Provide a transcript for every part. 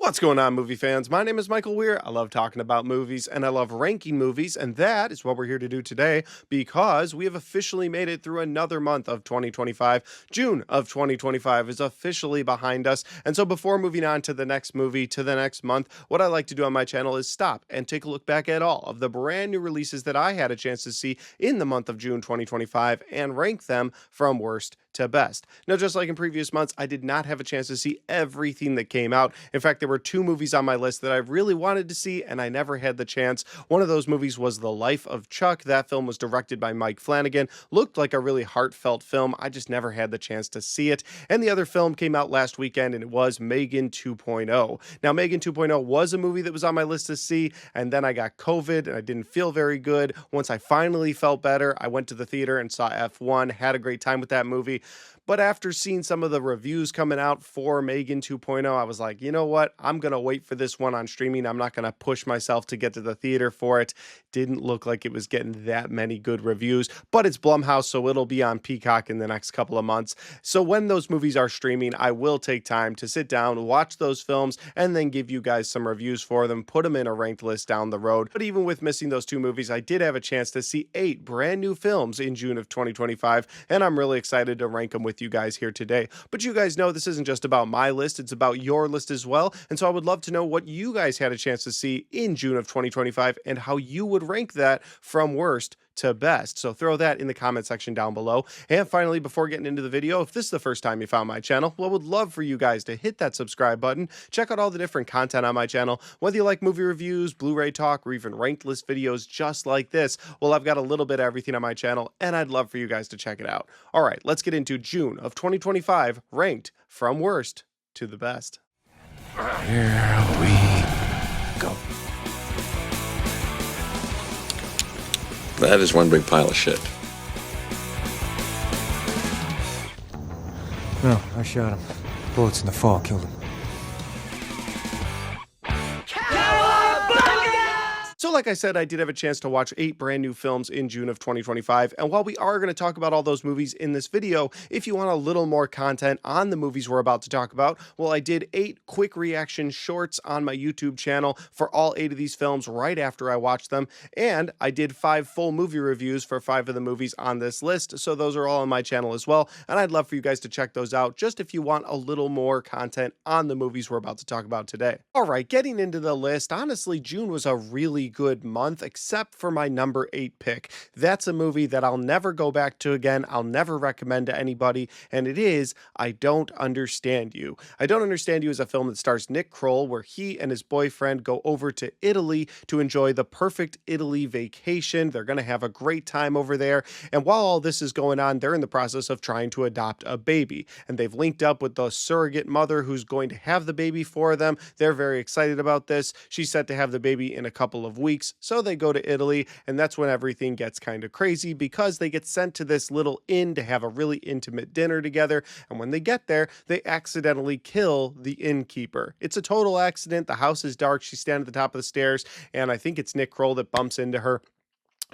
What's going on, movie fans? My name is Michael Weer. I love talking about movies and I love ranking movies, and that is what we're here to do today because we have officially made it through another month of 2025. June of 2025 is officially behind us, and so before moving on to the next movie, to the next month, what I like to do on my channel is stop and take a look back at all of the brand new releases that I had a chance to see in the month of June 2025 and rank them from worst to best. Now, just like in previous months, I did not have a chance to see everything that came out. In fact, there were two movies on my list that I really wanted to see, and I never had the chance. One of those movies was The Life of Chuck. That film was directed by Mike Flanagan. Looked like a really heartfelt film. I just never had the chance to see it. And the other film came out last weekend, and it was Megan 2.0. Now, Megan 2.0 was a movie that was on my list to see, and then I got COVID, and I didn't feel very good. Once I finally felt better, I went to the theater and saw F1, had a great time with that movie. But after seeing some of the reviews coming out for Megan 2.0, I was like, you know what? I'm going to wait for this one on streaming. I'm not going to push myself to get to the theater for it. Didn't look like it was getting that many good reviews, but it's Blumhouse, so it'll be on Peacock in the next couple of months. So when those movies are streaming, I will take time to sit down, watch those films, and then give you guys some reviews for them, put them in a ranked list down the road. But even with missing those two movies, I did have a chance to see 8 brand new films in June of 2025, and I'm really excited to rank them with you guys here today. But you guys know this isn't just about my list, it's about your list as well. And so I would love to know what you guys had a chance to see in June of 2025 and how you would rank that from worst to best. So throw that in the comment section down below. And finally, before getting into the video, if this is the first time you found my channel, well, I would love for you guys to hit that subscribe button. Check out all the different content on my channel. Whether you like movie reviews, Blu-ray talk, or even ranked list videos just like this, well, I've got a little bit of everything on my channel, and I'd love for you guys to check it out. All right, let's get into June of 2025, ranked from worst to the best. Here we go. That is one big pile of shit. No, I shot him. Bullets in the fall killed him. So like I said, I did have a chance to watch 8 brand new films in June of 2025. And while we are going to talk about all those movies in this video, if you want a little more content on the movies we're about to talk about, well, I did 8 quick reaction shorts on my YouTube channel for all 8 of these films right after I watched them. And I did 5 full movie reviews for 5 of the movies on this list. So those are all on my channel as well. And I'd love for you guys to check those out just if you want a little more content on the movies we're about to talk about today. All right, getting into the list, honestly, June was a really good month, except for my number 8 pick. That's a movie that I'll never go back to again. I'll never recommend to anybody, and it is I Don't Understand You. I Don't Understand You is a film that stars Nick Kroll, where he and his boyfriend go over to Italy to enjoy the perfect Italy vacation. They're going to have a great time over there, and while all this is going on, they're in the process of trying to adopt a baby, and they've linked up with the surrogate mother who's going to have the baby for them. They're very excited about this. She's set to have the baby in a couple of weeks. So they go to Italy, and that's when everything gets kind of crazy because they get sent to this little inn to have a really intimate dinner together. And when they get there, they accidentally kill the innkeeper. It's a total accident. The house is dark. She's standing at the top of the stairs, and I think it's Nick Kroll that bumps into her.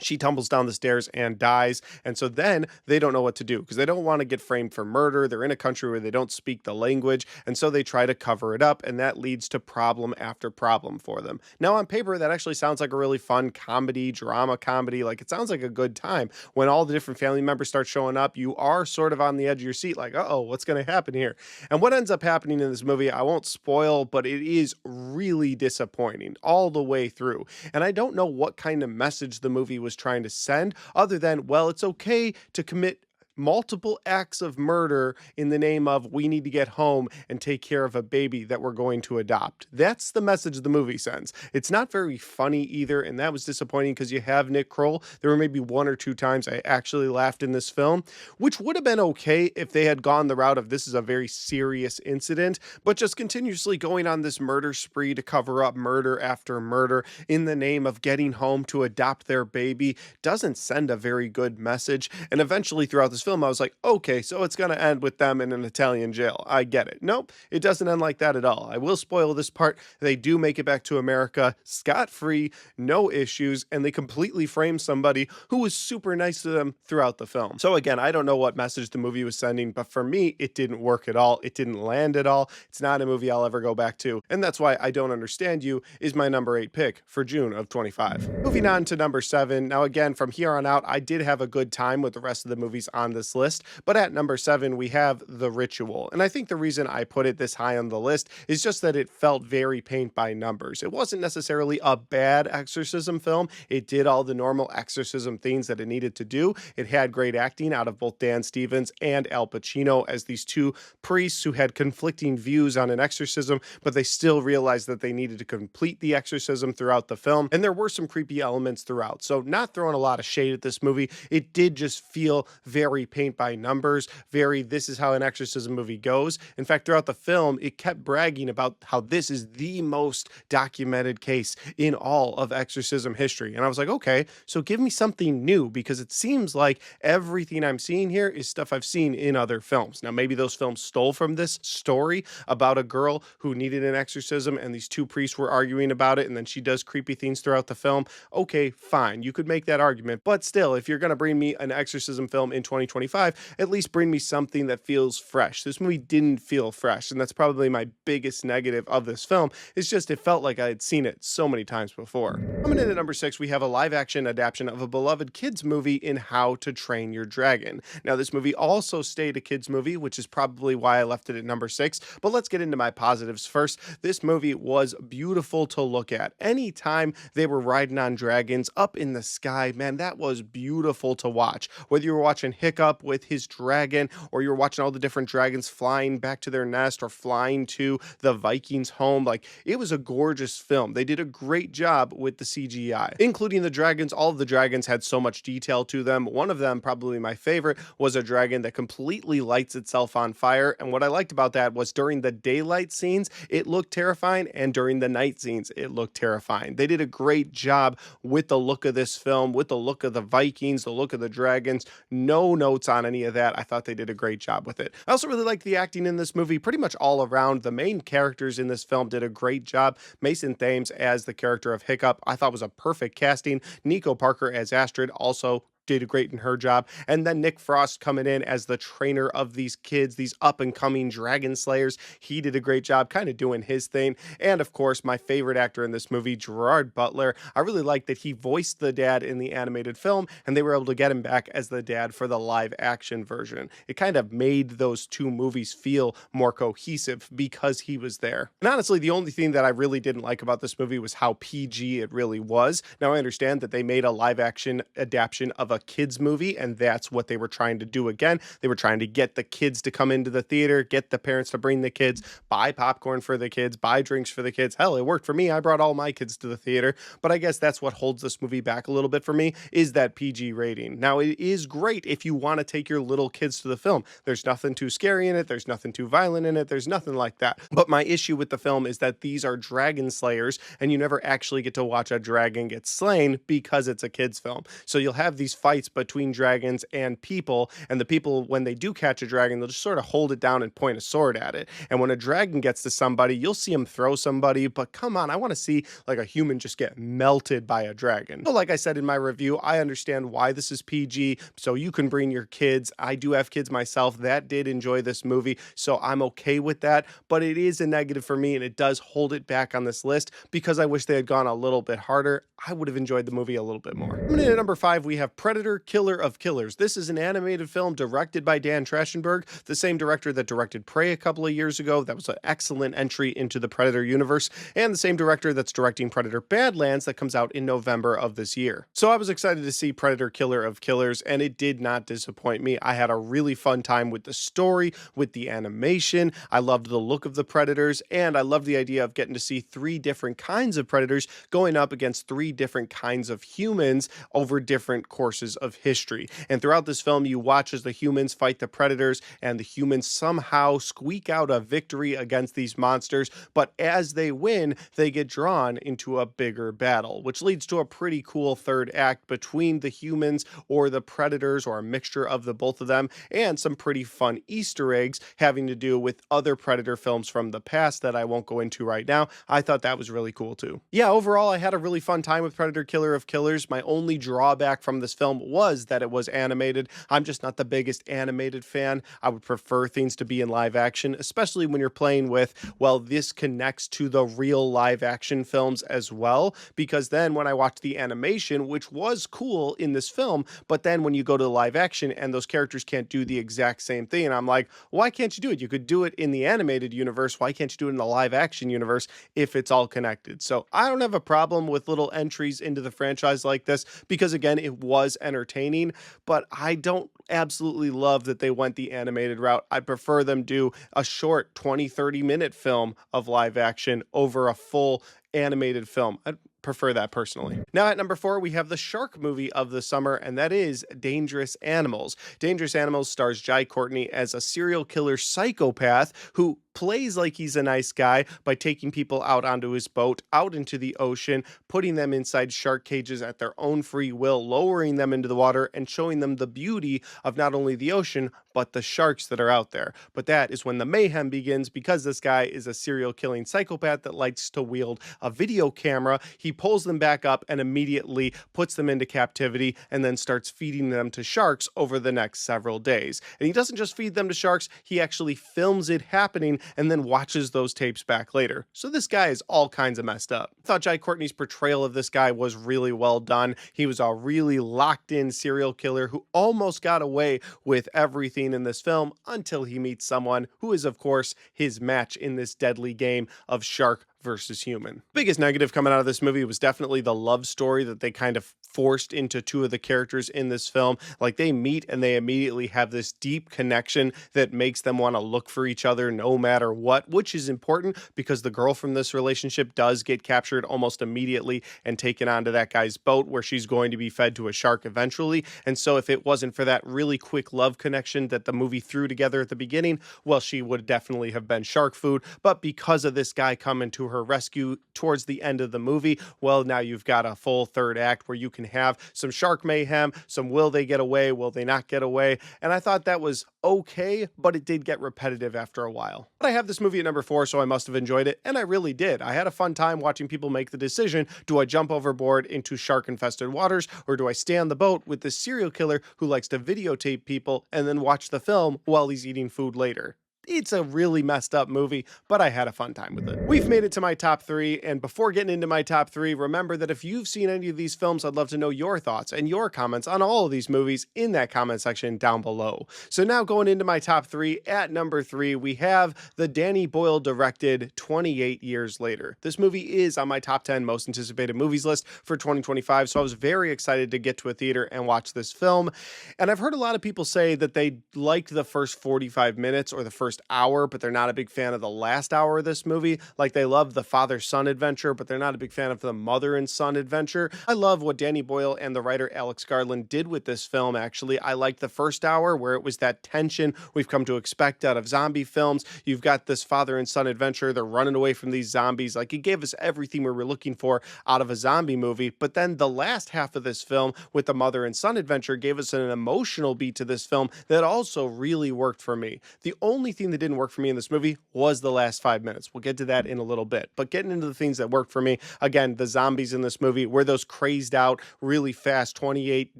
She tumbles down the stairs and dies. And so then they don't know what to do because they don't want to get framed for murder. They're in a country where they don't speak the language. And so they try to cover it up. And that leads to problem after problem for them. Now, on paper, that actually sounds like a really fun comedy, drama comedy. Like, it sounds like a good time. When all the different family members start showing up, you are sort of on the edge of your seat, like, uh-oh, what's going to happen here? And what ends up happening in this movie, I won't spoil, but it is really disappointing all the way through. And I don't know what kind of message the movie was trying to send, other than, well, it's okay to commit multiple acts of murder in the name of we need to get home and take care of a baby that we're going to adopt. That's the message the movie sends. It's not very funny either, and that was disappointing because you have Nick Kroll. There were maybe 1 or 2 times I actually laughed in this film, which would have been okay if they had gone the route of this is a very serious incident, but just continuously going on this murder spree to cover up murder after murder in the name of getting home to adopt their baby doesn't send a very good message. And eventually throughout this film, I was like, okay, so it's going to end with them in an Italian jail. I get it. Nope, it doesn't end like that at all. I will spoil this part. They do make it back to America scot free, no issues, and they completely frame somebody who was super nice to them throughout the film. So, again, I don't know what message the movie was sending, but for me, it didn't work at all. It didn't land at all. It's not a movie I'll ever go back to. And that's why I Don't Understand You is my number 8 pick for June of 25. Moving on to number 7. Now, again, from here on out, I did have a good time with the rest of the movies on this list, but at number 7, we have The Ritual. And I think the reason I put it this high on the list is just that it felt very paint by numbers. It wasn't necessarily a bad exorcism film. It did all the normal exorcism things that it needed to do. It had great acting out of both Dan Stevens and Al Pacino as these two priests who had conflicting views on an exorcism, but they still realized that they needed to complete the exorcism throughout the film. And there were some creepy elements throughout. So, not throwing a lot of shade at this movie, it did just feel very paint by numbers, very this is how an exorcism movie goes. In fact, throughout the film, it kept bragging about how this is the most documented case in all of exorcism history. And I was like, okay, so give me something new, because it seems like everything I'm seeing here is stuff I've seen in other films. Now, maybe those films stole from this story about a girl who needed an exorcism and these two priests were arguing about it, and then she does creepy things throughout the film. Okay, fine. You could make that argument. But still, if you're going to bring me an exorcism film in 2025, at least bring me something that feels fresh. This movie didn't feel fresh, and that's probably my biggest negative of this film. It's just it felt like I had seen it so many times before. Coming in at number 6, we have a live action adaptation of a beloved kids movie in How to Train Your Dragon. Now, this movie also stayed a kids movie, which is probably why I left it at number 6, but let's get into my positives first. This movie was beautiful to look at. Anytime they were riding on dragons up in the sky, man, that was beautiful to watch. Whether you were watching Hiccup with his dragon, or you were watching all the different dragons flying back to their nest or flying to the Vikings' home, like, it was a gorgeous film. They did a great job with the CGI, including the dragons. All of the dragons had so much detail to them. One of them, probably my favorite, was a dragon that completely lights itself on fire. And what I liked about that was during the daylight scenes, it looked terrifying, and during the night scenes, it looked terrifying. They did a great job with the look of this film, with the look of the Vikings, the look of the dragons. No notes on any of that. I thought they did a great job with it. I also really liked the acting in this movie, pretty much all around. The main characters in this film did a great job. Mason Thames as the character of Hiccup, I thought was a perfect casting. Nico Parker as Astrid also did great in her job. And then Nick Frost coming in as the trainer of these kids, these up and coming dragon slayers. He did a great job kind of doing his thing. And of course, my favorite actor in this movie, Gerard Butler. I really liked that he voiced the dad in the animated film, and they were able to get him back as the dad for the live action version. It kind of made those two movies feel more cohesive because he was there. And honestly, the only thing that I really didn't like about this movie was how PG it really was. Now, I understand that they made a live action adaptation of a kids movie, and that's what they were trying to do again. They were trying to get the kids to come into the theater, get the parents to bring the kids, buy popcorn for the kids, buy drinks for the kids. Hell, it worked for me. I brought all my kids to the theater, but I guess that's what holds this movie back a little bit for me, is that PG rating. Now, it is great if you want to take your little kids to the film. There's nothing too scary in it. There's nothing too violent in it. There's nothing like that. But my issue with the film is that these are dragon slayers, and you never actually get to watch a dragon get slain because it's a kids film. So you'll have these fights between dragons and people, and the people, when they do catch a dragon, they'll just sort of hold it down and point a sword at it. And when a dragon gets to somebody, you'll see him throw somebody, but come on, I want to see like a human just get melted by a dragon. So like I said in my review, I understand why this is PG, so you can bring your kids. I do have kids myself that did enjoy this movie, so I'm okay with that, but it is a negative for me, and it does hold it back on this list because I wish they had gone a little bit harder. I would have enjoyed the movie a little bit more. Coming in at number 5, we have Predator: Killer of Killers. This is an animated film directed by Dan Trachtenberg, the same director that directed Prey a couple of years ago. That was an excellent entry into the Predator universe, and the same director that's directing Predator: Badlands that comes out in November of this year. So I was excited to see Predator: Killer of Killers, and it did not disappoint me. I had a really fun time with the story, with the animation. I loved the look of the predators, and I loved the idea of getting to see 3 different kinds of predators going up against 3 different kinds of humans over different courses forces of history. And throughout this film, you watch as the humans fight the predators, and the humans somehow squeak out a victory against these monsters. But as they win, they get drawn into a bigger battle, which leads to a pretty cool third act between the humans or the predators, or a mixture of the both of them, and some pretty fun Easter eggs having to do with other Predator films from the past that I won't go into right now. I thought that was really cool too. Yeah, overall, I had a really fun time with Predator Killer of Killers. My only drawback from this film was that it was animated. I'm just not the biggest animated fan. I would prefer things to be in live action, especially when you're playing with, well, this connects to the real live action films as well, because then when I watched the animation, which was cool in this film, but then when you go to the live action and those characters can't do the exact same thing, and I'm like, why can't you do it? You could do it in the animated universe. Why can't you do it in the live action universe if it's all connected? So I don't have a problem with little entries into the franchise like this, because again, it was entertaining, but I don't absolutely love that they went the animated route. I'd prefer them do a short 20-30 minute film of live action over a full animated film. I'd prefer that personally. Now at number 4, we have the shark movie of the summer, and that is Dangerous Animals. Dangerous Animals stars Jai Courtney as a serial killer psychopath who plays like he's a nice guy by taking people out onto his boat, out into the ocean, putting them inside shark cages at their own free will, lowering them into the water, and showing them the beauty of not only the ocean, but the sharks that are out there. But that is when the mayhem begins, because this guy is a serial killing psychopath that likes to wield a video camera. He pulls them back up and immediately puts them into captivity, and then starts feeding them to sharks over the next several days. And he doesn't just feed them to sharks, he actually films it happening and then watches those tapes back later. So this guy is all kinds of messed up. I thought Jai Courtney's portrayal of this guy was really well done. He was a really locked in serial killer who almost got away with everything in this film until he meets someone who is, of course, his match in this deadly game of shark versus human. Biggest negative coming out of this movie was definitely the love story that they kind of forced into two of the characters in this film. Like, they meet and they immediately have this deep connection that makes them want to look for each other no matter what, which is important because the girl from this relationship does get captured almost immediately and taken onto that guy's boat, where she's going to be fed to a shark eventually. And so if it wasn't for that really quick love connection that the movie threw together at the beginning, well, she would definitely have been shark food. But because of this guy coming to her rescue towards the end of the movie, well, now you've got a full third act where you can have some shark mayhem, some will they get away, will they not get away, and I thought that was okay, but it did get repetitive after a while. But I have this movie at number 4, so I must have enjoyed it, and I really did. I had a fun time watching people make the decision, do I jump overboard into shark-infested waters, or do I stay on the boat with this serial killer who likes to videotape people and then watch the film while he's eating food later? It's a really messed up movie, but I had a fun time with it. We've made it to my top 3, and before getting into my top 3, remember that if you've seen any of these films, I'd love to know your thoughts and your comments on all of these movies in that comment section down below. So now going into my top 3, at number 3, we have the Danny Boyle directed 28 Years Later. This movie is on my top 10 most anticipated movies list for 2025, so I was very excited to get to a theater and watch this film. And I've heard a lot of people say that they liked the first 45 minutes or the first hour, but they're not a big fan of the last hour of this movie. Like, they love the father-son adventure, but they're not a big fan of the mother and son adventure. I love what Danny Boyle and the writer Alex Garland did with this film, actually. I liked the first hour where it was that tension we've come to expect out of zombie films. You've got this father and son adventure. They're running away from these zombies. Like, it gave us everything we were looking for out of a zombie movie. But then the last half of this film with the mother and son adventure gave us an emotional beat to this film that also really worked for me. The only thing that didn't work for me in this movie was the last 5 minutes. We'll get to that in a little bit, but getting into the things that worked for me, again, the zombies in this movie were those crazed out, really fast 28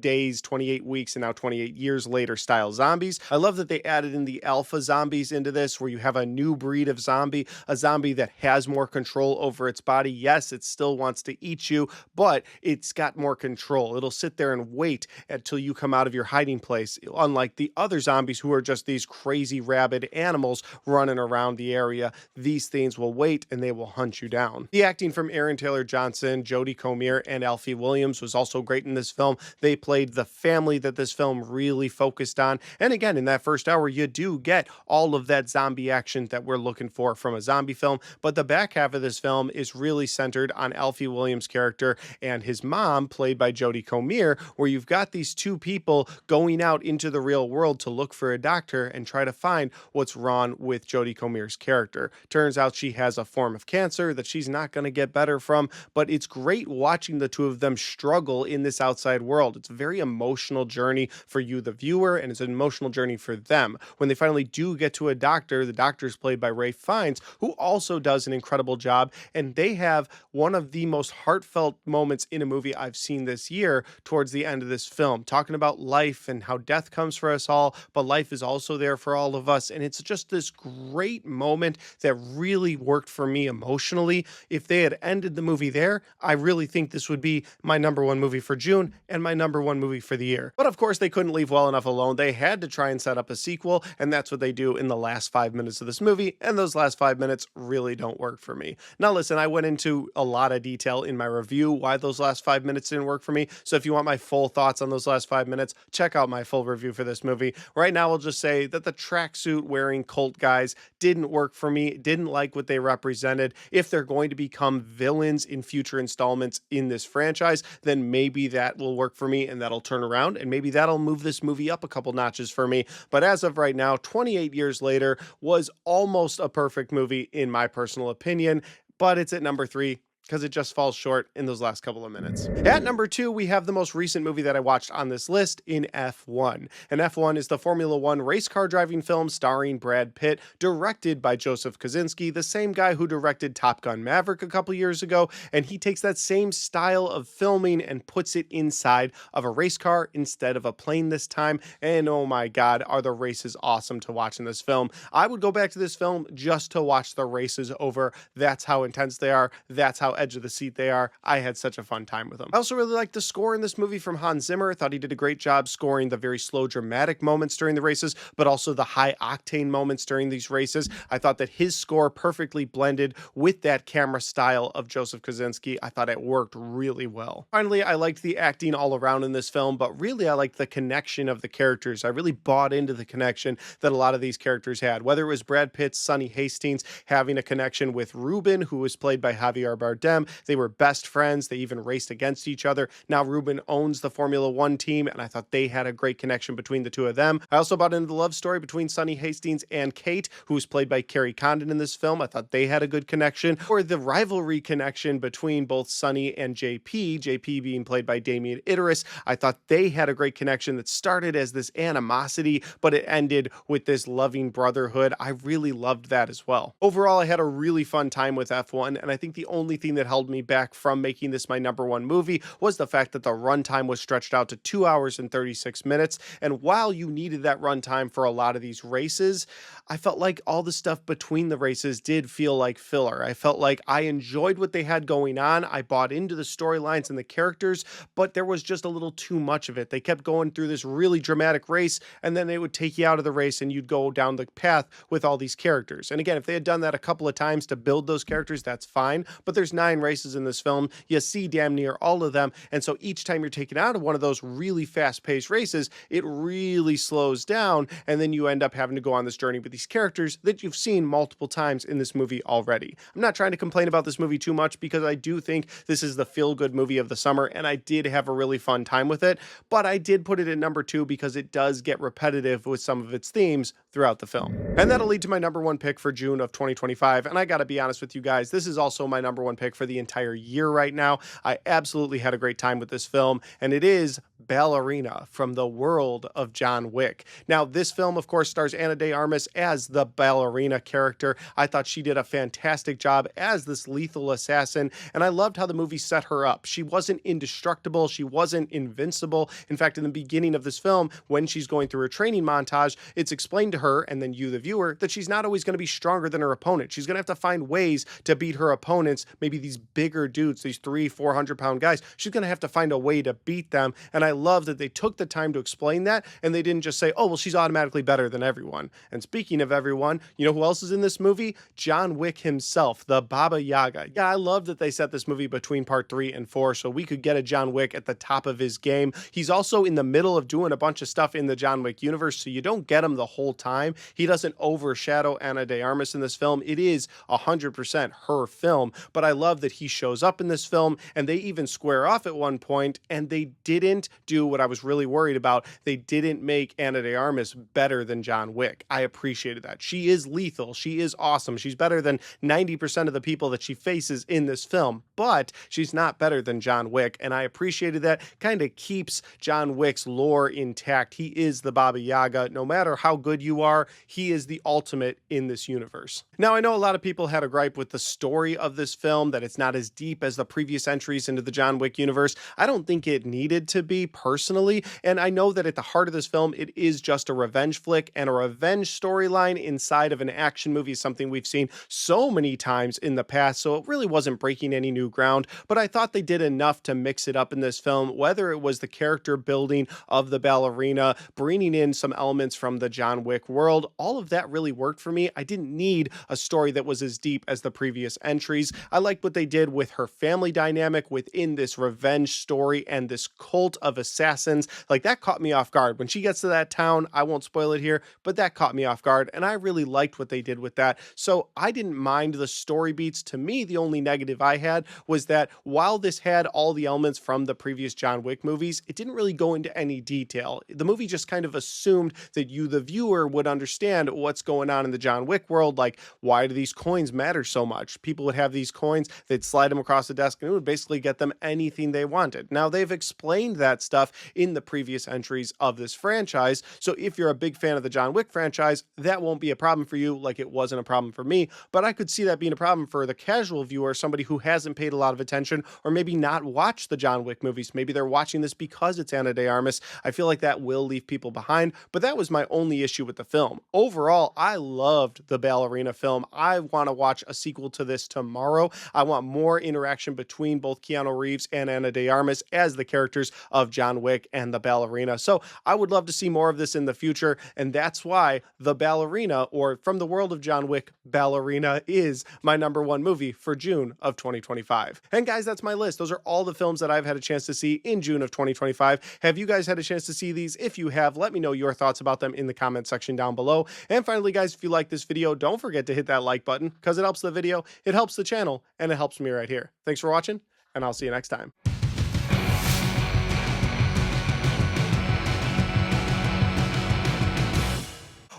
days, 28 weeks, and now 28 years later style zombies. I love that they added in the alpha zombies into this, where you have a new breed of zombie, a zombie that has more control over its body. Yes, it still wants to eat you, but it's got more control. It'll sit there and wait until you come out of your hiding place, unlike the other zombies who are just these crazy rabid animals animals running around the area, these things will wait and they will hunt you down. The acting from Aaron Taylor Johnson, Jodie Comer, and Alfie Williams was also great in this film. They played the family that this film really focused on. And again, in that first hour, you do get all of that zombie action that we're looking for from a zombie film. But the back half of this film is really centered on Alfie Williams' character and his mom, played by Jodie Comer, where you've got these two people going out into the real world to look for a doctor and try to find what's wrong with Jodie Comer's character. Turns out she has a form of cancer that she's not going to get better from, but it's great watching the two of them struggle in this outside world. It's a very emotional journey for you, the viewer, and it's an emotional journey for them. When they finally do get to a doctor, the doctor is played by Ray Fiennes, who also does an incredible job, and they have one of the most heartfelt moments in a movie I've seen this year towards the end of this film, talking about life and how death comes for us all, but life is also there for all of us. And it's just this great moment that really worked for me emotionally. If they had ended the movie there, I really think this would be my number one movie for June and my number one movie for the year. But of course, they couldn't leave well enough alone. They had to try and set up a sequel, and that's what they do in the last 5 minutes of this movie, and those last 5 minutes really don't work for me. Now listen, I went into a lot of detail in my review why those last 5 minutes didn't work for me, so if you want my full thoughts on those last 5 minutes, check out my full review for this movie. Right now, I'll just say that the tracksuit wearing cult guys didn't work for me, didn't like what they represented. If they're going to become villains in future installments in this franchise, then maybe that will work for me and that'll turn around, and maybe that'll move this movie up a couple notches for me. But as of right now, 28 years later, was almost a perfect movie in my personal opinion, but it's at number 3 because it just falls short in those last couple of minutes. At number 2, we have the most recent movie that I watched on this list in F1. And F1 is the Formula One race car driving film starring Brad Pitt, directed by Joseph Kosinski, the same guy who directed Top Gun Maverick a couple years ago. And he takes that same style of filming and puts it inside of a race car instead of a plane this time. And oh my God, are the races awesome to watch in this film. I would go back to this film just to watch the races over. That's how intense they are. That's how edge of the seat they are. I had such a fun time with them. I also really liked the score in this movie from Hans Zimmer. I thought he did a great job scoring the very slow dramatic moments during the races, but also the high octane moments during these races. I thought that his score perfectly blended with that camera style of Joseph Kosinski. I thought it worked really well. Finally, I liked the acting all around in this film, but really I liked the connection of the characters. I really bought into the connection that a lot of these characters had, whether it was Brad Pitt's Sonny Hastings having a connection with Ruben, who was played by Javier Bardem. They were best friends. They even raced against each other. Now Ruben owns the Formula One team, and I thought they had a great connection between the two of them. I also bought into the love story between Sonny Hastings and Kate, who was played by Carrie Condon in this film. I thought they had a good connection. Or the rivalry connection between both Sonny and JP being played by Damien Idris. I thought they had a great connection that started as this animosity, but it ended with this loving brotherhood. I really loved that as well. Overall, I had a really fun time with F1, and I think the only thing that held me back from making this my number one movie was the fact that the runtime was stretched out to 2 hours and 36 minutes. And while you needed that runtime for a lot of these races, I felt like all the stuff between the races did feel like filler. I felt like I enjoyed what they had going on. I bought into the storylines and the characters, but there was just a little too much of it. They kept going through this really dramatic race, and then they would take you out of the race and you'd go down the path with all these characters. And again, if they had done that a couple of times to build those characters, that's fine. But there's 9 races in this film. You see damn near all of them. And so each time you're taken out of one of those really fast-paced races, it really slows down. And then you end up having to go on this journey with these characters that you've seen multiple times in this movie already. I'm not trying to complain about this movie too much because I do think this is the feel-good movie of the summer, and I did have a really fun time with it. But I did put it at number 2 because it does get repetitive with some of its themes throughout the film. And that'll lead to my number 1 pick for June of 2025. And I gotta be honest with you guys, this is also my number 1 pick for the entire year right now. I absolutely had a great time with this film, and it is Ballerina from the world of John Wick. Now, this film, of course, stars Ana de Armas as the ballerina character. I thought she did a fantastic job as this lethal assassin, and I loved how the movie set her up. She wasn't indestructible. She wasn't invincible. In fact, in the beginning of this film, when she's going through her training montage, it's explained to her, and then you, the viewer, that she's not always going to be stronger than her opponent. She's going to have to find ways to beat her opponents, maybe these bigger dudes, these 300-400 pound guys. She's going to have to find a way to beat them, and I love that they took the time to explain that and they didn't just say, oh, well, she's automatically better than everyone. And speaking of everyone, you know who else is in this movie? John Wick himself, the Baba Yaga. Yeah, I love that they set this movie between part 3 and 4 so we could get a John Wick at the top of his game. He's also in the middle of doing a bunch of stuff in the John Wick universe, so you don't get him the whole time. He doesn't overshadow Ana de Armas in this film. It is 100% her film, but I love that he shows up in this film and they even square off at one point, and they didn't do what I was really worried about. They didn't make Ana de Armas better than John Wick. I appreciated that. She is lethal. She is awesome. She's better than 90% of the people that she faces in this film, but she's not better than John Wick, and I appreciated that. Kind of keeps John Wick's lore intact. He is the Baba Yaga. No matter how good you are, he is the ultimate in this universe. Now, I know a lot of people had a gripe with the story of this film, that it's not as deep as the previous entries into the John Wick universe. I don't think it needed to be, personally, and I know that at the heart of this film, it is just a revenge flick, and a revenge storyline inside of an action movie is something we've seen so many times in the past, so it really wasn't breaking any new ground, but I thought they did enough to mix it up in this film, whether it was the character building of the ballerina, bringing in some elements from the John Wick world. All of that really worked for me. I didn't need a story that was as deep as the previous entries. I liked what they did with her family dynamic within this revenge story and this cult of assassins. Like, that caught me off guard. When she gets to that town, I won't spoil it here, but that caught me off guard, and I really liked what they did with that. So I didn't mind the story beats. To me, the only negative I had was that while this had all the elements from the previous John Wick movies, it didn't really go into any detail. The movie just kind of assumed that you, the viewer, would understand what's going on in the John Wick world. Like, why do these coins matter so much? People would have these coins, they'd slide them across the desk, and it would basically get them anything they wanted. Now, they've explained that stuff in the previous entries of this franchise, so if you're a big fan of the John Wick franchise, that won't be a problem for you, like it wasn't a problem for me, but I could see that being a problem for the casual viewer, somebody who hasn't paid a lot of attention, or maybe not watched the John Wick movies. Maybe they're watching this because it's Ana de Armas. I feel like that will leave people behind, but that was my only issue with the film. Overall, I loved the ballerina film. I want to watch a sequel to this tomorrow. I want more interaction between both Keanu Reeves and Ana de Armas as the characters of John Wick and the ballerina. So I would love to see more of this in the future, and that's why the ballerina, or From the World of John Wick, Ballerina, is my #1 movie for June of 2025. And guys, that's my list. Those are all the films that I've had a chance to see in June of 2025. Have you guys had a chance to see these? If you have, let me know your thoughts about them in the comment section down below. And finally, guys, if you like this video, don't forget to hit that like button, because it helps the video, it helps the channel, and it helps me right here. Thanks for watching, and I'll see you next time.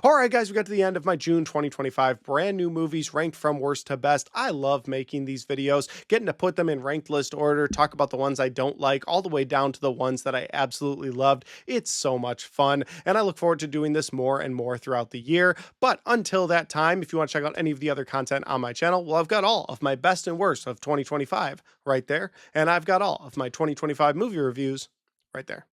All right, guys, we got to the end of my June 2025 brand new movies ranked from worst to best. I love making these videos, getting to put them in ranked list order, talk about the ones I don't like, all the way down to the ones that I absolutely loved. It's so much fun, and I look forward to doing this more and more throughout the year. But until that time, if you want to check out any of the other content on my channel, well, I've got all of my best and worst of 2025 right there, and I've got all of my 2025 movie reviews right there.